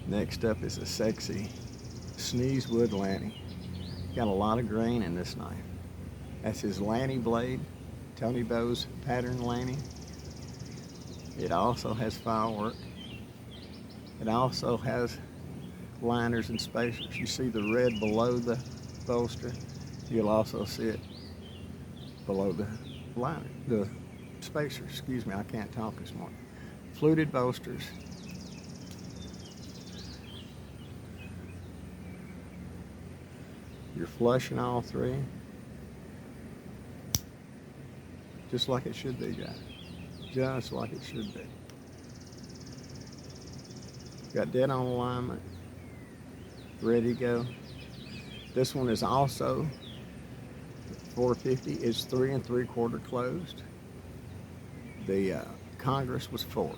Next up is a sexy Sneezewood Lanny. Got a lot of grain in this knife. That's his Lanny blade, Tony Bow's pattern Lanny. It also has filework. It also has liners and spacers. You see the red below the bolster. You'll also see it below the liner, the spacer. Excuse me, I can't talk this morning. Fluted bolsters. You're flushing all three, just like it should be, guys. Just like it should be. Got dead on alignment, ready to go. This one is also 450. It's 3 3/4 closed. The Congress was 4.